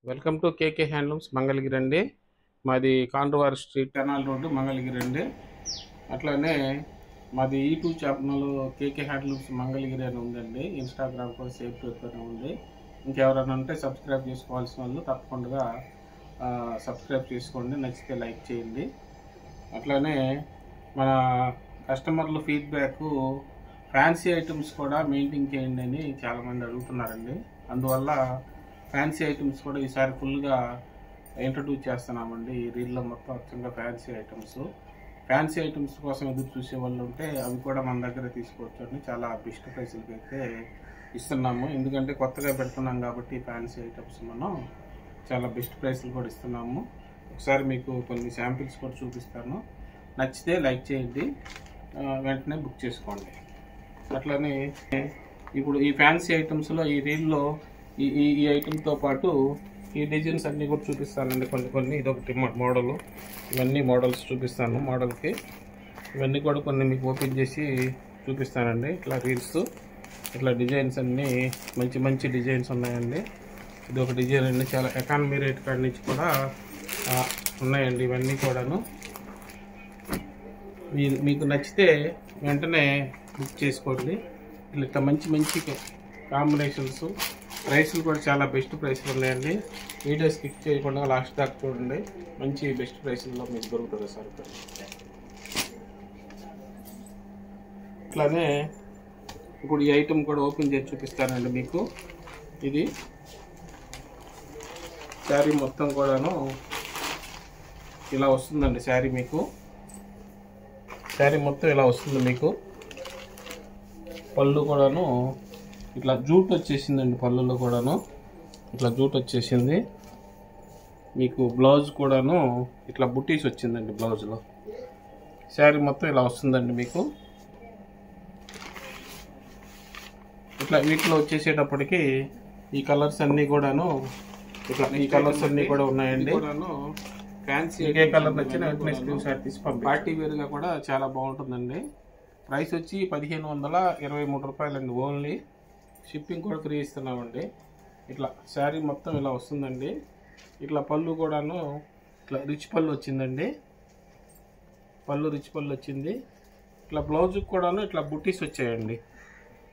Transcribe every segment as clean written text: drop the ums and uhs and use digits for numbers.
Welcome to KK handlooms Mangalagiri అండి. మాది కాండ్రవారి street canal road Mangalagiri అండి. అట్లానే మాది యూట్యూబ్ ఛానల్ కేకే హ్యాండ్లూమ్స్ మంగళగిరి అని ఉందండి. ఇన్స్టాగ్రామ్ కూడా సేవ్ చేస్తూనే ఉంది. ఇంకెవరైనా ఉంటే సబ్స్క్రైబ్ చేసుకోవాల్సిన వాళ్ళు తప్పకుండా సబ్స్క్రైబ్ చేసుకోండి, నచ్చితే లైక్ చేయండి. అట్లానే మన కస్టమర్లు ఫీడ్బ్యాక్ ఫ్యాన్సీ ఐటమ్స్ కూడా మెయింటైన్ చేయండి అని చాలామంది అడుగుతున్నారండి. అందువల్ల ఫ్యాన్సీ ఐటమ్స్ కూడా ఈసారి ఫుల్గా ఇంట్రడ్యూస్ చేస్తున్నామండి. ఈ రీల్లో మొత్తం అచ్చంగా ఫ్యాన్సీ ఐటమ్స్ కోసం ఎదురు చూసే వాళ్ళు ఉంటే అవి కూడా మన దగ్గర తీసుకోవచ్చు అండి. చాలా బెస్ట్ ప్రైస్లకి అయితే ఇస్తున్నాము. ఎందుకంటే కొత్తగా పెడుతున్నాం కాబట్టి ఫ్యాన్సీ ఐటమ్స్ మనం చాలా బెస్ట్ ప్రైస్లు కూడా ఇస్తున్నాము. ఒకసారి మీకు కొన్ని శాంపిల్స్ కూడా చూపిస్తాను. నచ్చితే లైక్ చేయండి, వెంటనే బుక్ చేసుకోండి. అట్లనే ఇప్పుడు ఈ ఫ్యాన్సీ ఐటమ్స్లో ఈ రీల్లో ఈ ఐటమ్తో పాటు ఈ డిజైన్స్ అన్నీ కూడా చూపిస్తానండి. కొన్ని ఇదొకటి మోడలు, ఇవన్నీ మోడల్స్ చూపిస్తాను. మోడల్కి ఇవన్నీ కూడా కొన్ని మీకు ఓపెన్ చేసి చూపిస్తానండి. ఇట్లా రీల్స్, ఇట్లా డిజైన్స్ అన్నీ మంచి డిజైన్స్ ఉన్నాయండి. ఇది ఒక డిజైన్ అండి, చాలా ఎకానమీ రేట్ కాడి నుంచి కూడా ఉన్నాయండి. ఇవన్నీ కూడాను మీకు నచ్చితే వెంటనే బుక్ చేసుకోండి. ఇట్లా మంచి కాంబినేషన్స్, ప్రైస్లు కూడా చాలా బెస్ట్ ప్రైస్లు ఉన్నాయండి. వీడియో స్కిప్ చేయకుండా లాస్ట్ దాకా చూడండి. మంచి బెస్ట్ ప్రైస్లో మీకు దొరుకుతుంది సార్. ఇట్లానే ఇప్పుడు ఈ ఐటమ్ కూడా ఓపెన్ చేసి చూపిస్తానండి మీకు. ఇది శారీ మొత్తం కూడాను ఇలా వస్తుందండి. శారీ మొత్తం ఇలా వస్తుంది మీకు. పళ్ళు కూడాను ఇట్లా జూట్ వచ్చేసిందండి. పళ్ళులో కూడాను ఇట్లా జూట్ వచ్చేసింది మీకు. బ్లౌజ్ కూడాను ఇట్లా బుటీస్ వచ్చిందండి. బ్లౌజ్లో శారీ మొత్తం ఇలా వస్తుందండి మీకు. ఇట్లా వీటిలో వచ్చేసేటప్పటికి ఈ కలర్స్ అన్నీ కూడాను కూడా ఉన్నాయండి. ఫ్యాన్సీ ఏ కలర్ నచ్చినా వెంటనే స్క్రీన్ షాట్ తీసి పంపి. పార్టీ వేర్గా కూడా చాలా బాగుంటుందండి. ప్రైస్ వచ్చి 1523 రూపాయలండి ఓన్లీ. షిప్పింగ్ కూడా ఫ్రీ ఇస్తున్నామండి. ఇట్లా శారీ మొత్తం ఇలా వస్తుందండి. ఇట్లా పళ్ళు కూడాను ఇట్లా రిచ్ పళ్ళు వచ్చిందండి. రిచ్ పళ్ళు వచ్చింది. ఇట్లా బ్లౌజ్కి కూడాను ఇట్లా బుట్టీస్ వచ్చాయండి.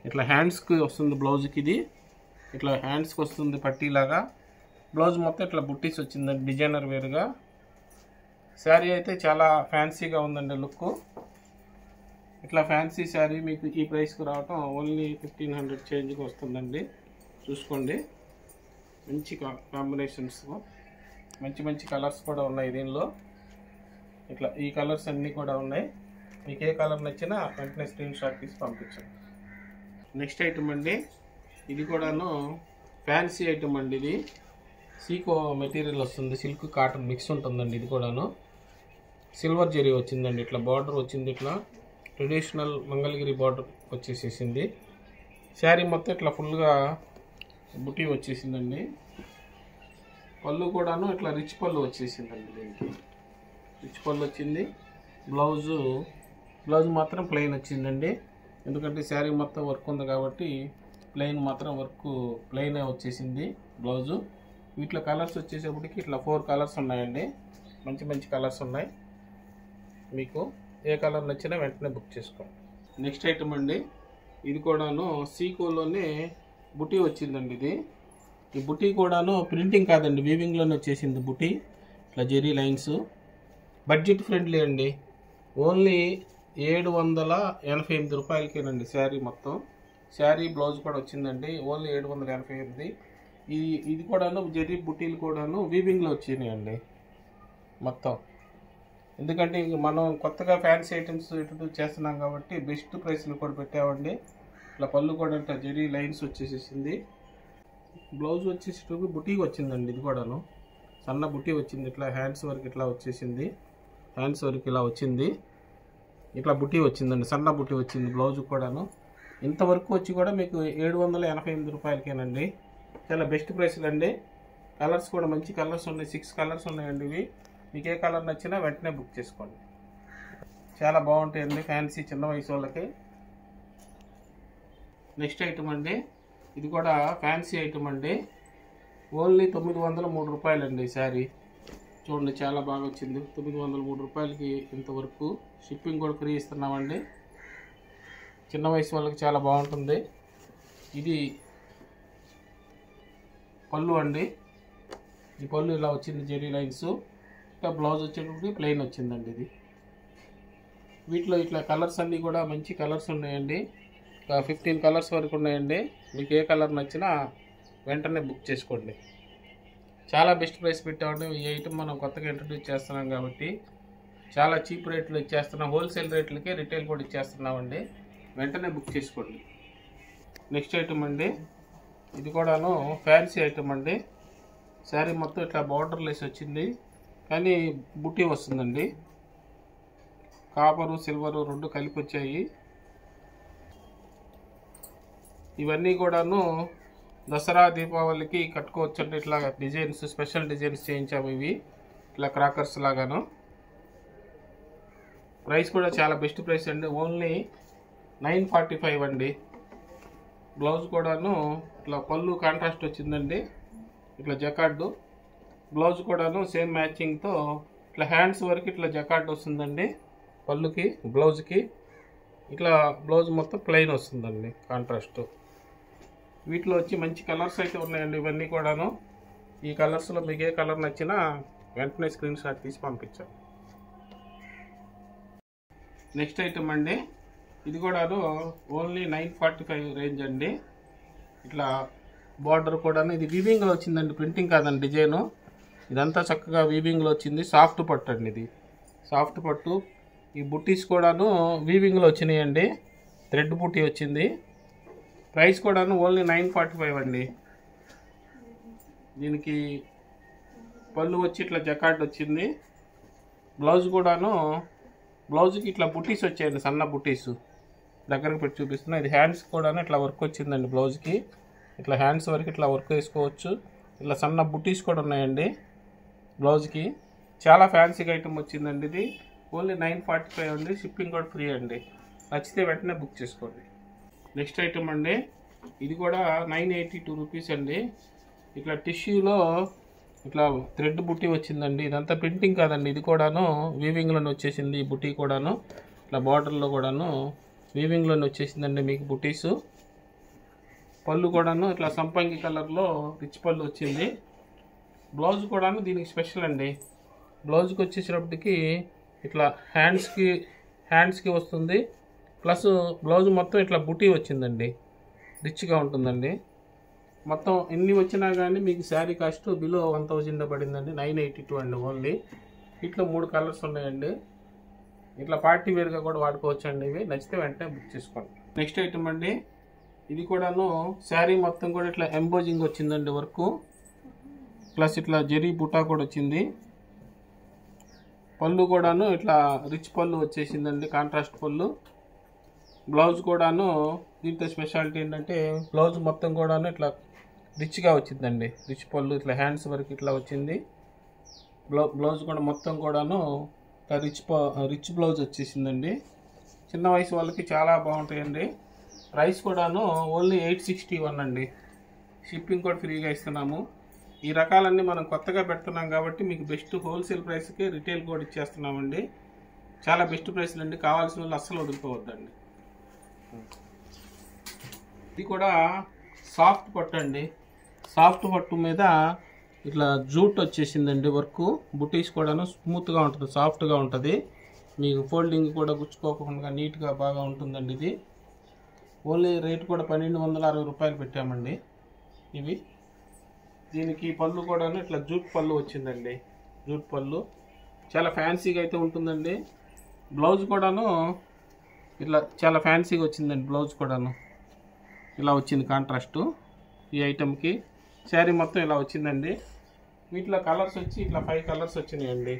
ఇట్లా హ్యాండ్స్కి వస్తుంది బ్లౌజ్కి. ఇది ఇట్లా హ్యాండ్స్కి వస్తుంది పట్టీలాగా. బ్లౌజ్ మొత్తం ఇట్లా బుట్టీస్ వచ్చిందండి డిజైనర్ వేరుగా. శారీ అయితే చాలా ఫ్యాన్సీగా ఉందండి లుక్. ఇట్లా ఫ్యాన్సీ శారీ మీకు ఈ ప్రైస్కి రావటం ఓన్లీ 1500 చేంజ్కి వస్తుందండి. చూసుకోండి. మంచి కాంబినేషన్స్, మంచి కలర్స్ కూడా ఉన్నాయి దీనిలో. ఇట్లా ఈ కలర్స్ అన్నీ కూడా ఉన్నాయి. మీకు ఏ కలర్ నచ్చినా వెంటనే స్క్రీన్ షాట్ తీసి పంపించండి. నెక్స్ట్ ఐటమ్ అండి, ఇది కూడాను ఫ్యాన్సీ ఐటమ్ అండి. ఇది సీకో మెటీరియల్ వస్తుంది, సిల్క్ కాటన్ మిక్స్ ఉంటుందండి. ఇది కూడాను సిల్వర్ జరీ వచ్చిందండి. ఇట్లా బార్డర్ వచ్చింది. ఇట్లా ట్రెడిషనల్ మంగళగిరి బార్డర్ వచ్చేసేసింది. శారీ మొత్తం ఇట్లా ఫుల్గా బుటీ వచ్చేసిందండి. పళ్ళు కూడాను ఇట్లా రిచ్ పళ్ళు వచ్చేసిందండి. దీనికి రిచ్ పళ్ళు వచ్చింది. బ్లౌజ్ మాత్రం ప్లెయిన్ వచ్చిందండి. ఎందుకంటే శారీ మొత్తం వర్క్ ఉంది కాబట్టి ప్లెయినే వచ్చేసింది బ్లౌజు. వీటిలో కలర్స్ వచ్చేసేపటికి ఇట్లా 4 కలర్స్ ఉన్నాయండి. మంచి కలర్స్ ఉన్నాయి. మీకు ఏ కలర్ నచ్చినా వెంటనే బుక్ చేసుకోండి. నెక్స్ట్ ఐటమ్ అండి, ఇది కూడాను సీకోలోనే బుటీ వచ్చిందండి. ఈ బుటీ కూడాను ప్రింటింగ్ కాదండి, వీవింగ్లోనే వచ్చేసింది బుటీ. ఇట్లా జెరీ లైన్స్. బడ్జెట్ ఫ్రెండ్లీ అండి. ఓన్లీ 788 రూపాయలకేనండి శారీ మొత్తం. శారీ బ్లౌజ్ కూడా వచ్చిందండి. ఓన్లీ 788. ఇది కూడాను జెరీ బుటీలు కూడాను వీవింగ్లో వచ్చినాయండి మొత్తం. ఎందుకంటే మనం కొత్తగా ఫ్యాన్సీ ఐటమ్స్ ఇంట్రడ్యూస్ చేస్తున్నాం కాబట్టి బెస్ట్ ప్రైస్లు కూడా పెట్టామండి. ఇట్లా పళ్ళు కూడా ఇట్లా జెరీ లైన్స్ వచ్చేసేసింది. బ్లౌజ్ వచ్చేసి బుటీ వచ్చిందండి. ఇది కూడాను సన్న బుటీ వచ్చింది. ఇట్లా హ్యాండ్స్ వరకు ఇట్లా వచ్చేసింది. హ్యాండ్స్ వరకు ఇలా వచ్చింది. ఇట్లా బుటీ వచ్చిందండి, సన్న బుటీ వచ్చింది. బ్లౌజ్ కూడాను ఇంతవరకు వచ్చి కూడా మీకు 788 రూపాయలకేనండి. చాలా బెస్ట్ ప్రైస్లు అండి. కలర్స్ కూడా మంచి కలర్స్ ఉన్నాయి. 6 కలర్స్ ఉన్నాయండి. ఇవి మీకు ఏ కలర్ నచ్చినా వెంటనే బుక్ చేసుకోండి. చాలా బాగుంటాయండి ఫ్యాన్సీ చిన్న వయసు వాళ్ళకి. నెక్స్ట్ ఐటమ్ అండి, ఇది కూడా ఫ్యాన్సీ ఐటమ్ అండి. ఓన్లీ 903 రూపాయలండి ఈ శారీ. చూడండి చాలా బాగా వచ్చింది. 903 రూపాయలకి ఇంతవరకు షిప్పింగ్ కూడా ఫ్రీ ఇస్తున్నామండి. చిన్న వయసు వాళ్ళకి చాలా బాగుంటుంది. ఇది పళ్ళు అండి. ఈ పళ్ళు ఇలా వచ్చింది, జెరీ లైన్స్. ఇంకా బ్లౌజ్ వచ్చేటప్పుడు ప్లెయిన్ వచ్చిందండి. ఇది వీటిలో ఇట్లా కలర్స్ అన్నీ కూడా మంచి కలర్స్ ఉన్నాయండి. 15 కలర్స్ వరకు ఉన్నాయండి. మీకు ఏ కలర్ నచ్చినా వెంటనే బుక్ చేసుకోండి. చాలా బెస్ట్ ప్రైస్ పెట్టామండి. ఈ ఐటమ్ మనం కొత్తగా ఇంట్రడ్యూస్ చేస్తున్నాం కాబట్టి చాలా చీప్ రేట్లు ఇచ్చేస్తున్నాం. హోల్సేల్ రేట్లకే రిటైల్ కూడా ఇచ్చేస్తున్నామండి. వెంటనే బుక్ చేసుకోండి. నెక్స్ట్ ఐటమ్ అండి, ఇది కూడాను ఫ్యాన్సీ ఐటమ్ అండి. శారీ మొత్తం ఇట్లా బార్డర్ లెస్ వచ్చింది, కానీ బుట్టి వస్తుందండి. కాపరు సిల్వరు రెండు కలిపి వచ్చాయి. ఇవన్నీ కూడాను దసరా దీపావళికి కట్టుకోవచ్చు అంటే ఇట్లా డిజైన్స్, స్పెషల్ డిజైన్స్ చేయించాము. ఇవి ఇట్లా క్రాకర్స్ లాగాను. ప్రైస్ కూడా చాలా బెస్ట్ ప్రైస్ అండి. ఓన్లీ 945 అండి. బ్లౌజ్ కూడాను ఇట్లా పళ్ళు కాంట్రాస్ట్ వచ్చిందండి. ఇట్లా జకార్డు బ్లౌజ్ కూడాను సేమ్ మ్యాచింగ్తో ఇట్లా హ్యాండ్స్ వరకు ఇట్లా జకార్డ్ వస్తుందండి. పళ్ళుకి బ్లౌజ్కి ఇట్లా బ్లౌజ్ మొత్తం ప్లెయిన్ వస్తుందండి కాంట్రాస్ట్. వీటిలో వచ్చి మంచి కలర్స్ అయితే ఉన్నాయండి. ఇవన్నీ కూడాను ఈ కలర్స్లో మీకు ఏ కలర్ నచ్చినా వెంటనే స్క్రీన్ షాట్ తీసి పంపించాను. నెక్స్ట్ ఐటమ్ అండి, ఇది కూడాను ఓన్లీ 945 రేంజ్ అండి. ఇట్లా బార్డర్ కూడాను ఇది వీవింగ్లో వచ్చిందండి, ప్రింటింగ్ కాదండి డిజైను. ఇదంతా చక్కగా వీవింగ్లో వచ్చింది. సాఫ్ట్ పట్టు అండి, ఇది సాఫ్ట్ పట్టు. ఈ బుట్టీస్ కూడాను వీవింగ్లో వచ్చినాయండి. థ్రెడ్ బుట్టి వచ్చింది. ప్రైస్ కూడాను ఓన్లీ 945 అండి. దీనికి పళ్ళు వచ్చి ఇట్లా జకార్డ్ వచ్చింది. బ్లౌజ్ కూడాను బ్లౌజ్కి ఇట్లా బుట్టీస్ వచ్చాయండి, సన్న బుట్టీస్. దగ్గరకు పెట్టి చూపిస్తున్నా. ఇది హ్యాండ్స్ కూడాను ఇట్లా వర్క్ వచ్చిందండి. బ్లౌజ్కి ఇట్లా హ్యాండ్స్ వరకు ఇట్లా వర్క్ వేసుకోవచ్చు. ఇట్లా సన్న బుట్టీస్ కూడా ఉన్నాయండి బ్లౌజ్కి. చాలా ఫ్యాన్సీ ఐటమ్ వచ్చిందండి. ఇది ఓన్లీ 945 అండి. షిప్పింగ్ కూడా ఫ్రీ అండి. నచ్చితే వెంటనే బుక్ చేసుకోండి. నెక్స్ట్ ఐటమ్ అండి, ఇది కూడా 982 రూపీస్ అండి. ఇట్లా టిష్యూలో ఇట్లా థ్రెడ్ బుట్టి వచ్చిందండి. ఇదంతా ప్రింటింగ్ కాదండి, ఇది కూడాను వీవింగ్లోనే వచ్చేసింది. ఈ బుట్టి కూడాను ఇట్లా బార్డర్లో కూడాను వీవింగ్లోనే వచ్చేసిందండి మీకు బుట్టీసు. పళ్ళు కూడాను ఇట్లా సంపంగి కలర్లో రిచ్ పళ్ళు వచ్చింది. బ్లౌజ్ కూడాను దీనికి స్పెషల్ అండి. బ్లౌజ్కి వచ్చేసేటప్పటికి ఇట్లా హ్యాండ్స్కి వస్తుంది. ప్లస్ బ్లౌజ్ మొత్తం ఇట్లా బుటీ వచ్చిందండి. రిచ్గా ఉంటుందండి. మొత్తం ఎన్ని వచ్చినా కానీ మీకు శారీ కాస్ట్ బిలో 1000 పడిందండి. 982 అండి ఓన్లీ. ఇట్లా 3 కలర్స్ ఉన్నాయండి. ఇట్లా పార్టీ వేర్గా కూడా వాడుకోవచ్చు అండి. ఇవి నచ్చితే వెంటనే బుక్ చేసుకోండి. నెక్స్ట్ ఐటమ్ అండి, ఇది కూడాను శారీ మొత్తం కూడా ఇట్లా ఎంబోజింగ్ వచ్చిందండి వర్క్. ప్లస్ ఇట్లా జెరీ బుటా కూడా వచ్చింది. పళ్ళు కూడాను ఇట్లా రిచ్ పళ్ళు వచ్చేసిందండి, కాంట్రాస్ట్ పళ్ళు. బ్లౌజ్ కూడాను దీంతో స్పెషాలిటీ ఏంటంటే బ్లౌజ్ మొత్తం కూడాను ఇట్లా రిచ్గా వచ్చిందండి. రిచ్ పళ్ళు ఇట్లా హ్యాండ్స్ వరకు ఇట్లా వచ్చింది. బ్లౌజ్ కూడా మొత్తం కూడాను రిచ్ బ్లౌజ్ వచ్చేసిందండి. చిన్న వయసు వాళ్ళకి చాలా బాగుంటాయండి. ప్రైస్ కూడాను ఓన్లీ 861 అండి. షిప్పింగ్ కూడా ఫ్రీగా ఇస్తున్నాము. ఈ రకాలన్నీ మనం కొత్తగా పెడుతున్నాం కాబట్టి మీకు బెస్ట్ హోల్సేల్ ప్రైస్కి రిటైల్ కూడా ఇచ్చేస్తున్నామండి. చాలా బెస్ట్ ప్రైస్లు అండి. కావాల్సిన వాళ్ళు అస్సలు వదులుకోవద్దండి. ఇది కూడా సాఫ్ట్ పట్టు అండి. సాఫ్ట్ పట్టు మీద ఇట్లా జూట్ వచ్చేసిందండి వర్క్. బుటీస్ కూడాను స్మూత్గా ఉంటుంది, సాఫ్ట్గా ఉంటుంది. మీకు ఫోల్డింగ్ కూడా గుచ్చుకోకుండా నీట్గా బాగా ఉంటుందండి. ఇది ఓన్లీ రేట్ కూడా 1260 రూపాయలు పెట్టామండి. ఇవి దీనికి పళ్ళు కూడాను ఇట్లా జూట్ పళ్ళు వచ్చిందండి. జూట్ పళ్ళు చాలా ఫ్యాన్సీగా అయితే ఉంటుందండి. బ్లౌజ్ కూడాను ఇట్లా చాలా ఫ్యాన్సీగా వచ్చిందండి. బ్లౌజ్ కూడాను ఇలా వచ్చింది కాంట్రాస్ట్. ఈ ఐటమ్కి శారీ మొత్తం ఇలా వచ్చిందండి. వీటిలో కలర్స్ వచ్చి ఇట్లా 5 కలర్స్ వచ్చినాయండి.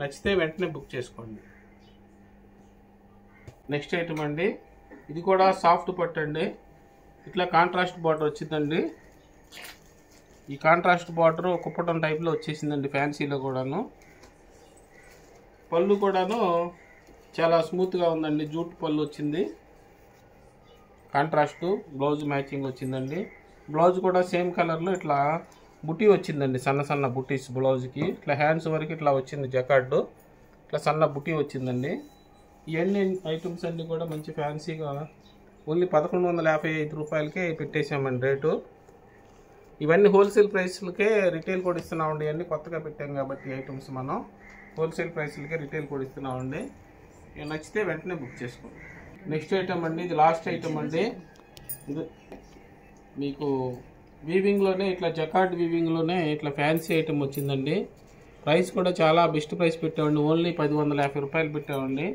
నచ్చితే వెంటనే బుక్ చేసుకోండి. నెక్స్ట్ ఐటమ్ అండి, ఇది కూడా సాఫ్ట్ పట్టు అండి. ఇట్లా కాంట్రాస్ట్ బార్డర్ వచ్చిందండి. ఈ కాంట్రాస్ట్ బార్డర్ కుప్పటం టైప్లో వచ్చేసిందండి ఫ్యాన్సీలో కూడాను. పళ్ళు కూడాను చాలా స్మూత్గా ఉందండి. జూట్ పళ్ళు వచ్చింది. కాంట్రాస్ట్ బ్లౌజ్ మ్యాచింగ్ వచ్చిందండి. బ్లౌజ్ కూడా సేమ్ కలర్లో ఇట్లా బుటీ వచ్చిందండి, సన్న సన్న బుటీస్ బ్లౌజ్కి. ఇట్లా హ్యాండ్స్ వరకు ఇట్లా వచ్చింది జకార్డు, ఇట్లా సన్న బుటీ వచ్చిందండి. ఇవన్నీ ఐటమ్స్ అన్నీ కూడా మంచి ఫ్యాన్సీగా ఓన్లీ 1155 రూపాయలకే పెట్టేసామండి రేటు. ఇవన్నీ హోల్సేల్ ప్రైస్లకే రిటైల్ కూడా ఇస్తున్నామండి. ఇవన్నీ కొత్తగా పెట్టాం కాబట్టి ఐటమ్స్ మనం హోల్సేల్ ప్రైస్లకే రిటైల్ కూడా ఇస్తున్నామండి. ఇవి నచ్చితే వెంటనే బుక్ చేసుకోండి. నెక్స్ట్ ఐటమ్ అండి, ఇది లాస్ట్ ఐటమ్ అండి. ఇది మీకు వీవింగ్లోనే ఇట్లా జకార్డ్ వీవింగ్లోనే ఇట్లా ఫ్యాన్సీ ఐటమ్ వచ్చిందండి. ప్రైస్ కూడా చాలా బెస్ట్ ప్రైస్ పెట్టామండి, ఓన్లీ 1050 రూపాయలు పెట్టామండి.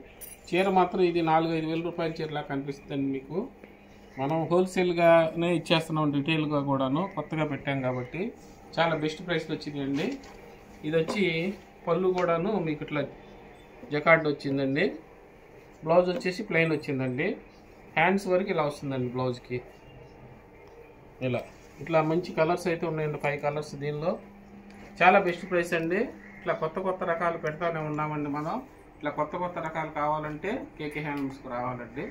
చీర మాత్రం ఇది 4-5 వేల రూపాయల చీరలా కనిపిస్తుందండి మీకు. మనం హోల్సేల్గానే ఇచ్చేస్తున్నాం, రిటైల్గా కూడాను కొత్తగా పెట్టాం కాబట్టి చాలా బెస్ట్ ప్రైస్లో వచ్చిందండి. ఇది వచ్చి పళ్ళు కూడాను మీకు ఇట్లా జకార్డ్ వచ్చిందండి. బ్లౌజ్ వచ్చేసి ప్లెయిన్ వచ్చిందండి. హ్యాండ్స్ వరకు ఇలా వస్తుందండి బ్లౌజ్కి. ఇట్లా మంచి కలర్స్ అయితే ఉన్నాయండి, 5 కలర్స్ దీనిలో. చాలా బెస్ట్ ప్రైస్ అండి. ఇట్లా కొత్త రకాలు పెడతానే ఉన్నామండి మనం. ఇట్లా కొత్త రకాలు కావాలంటే కేకే హ్యాండ్లూమ్స్కి రావాలండి.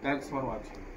Thanks for watching.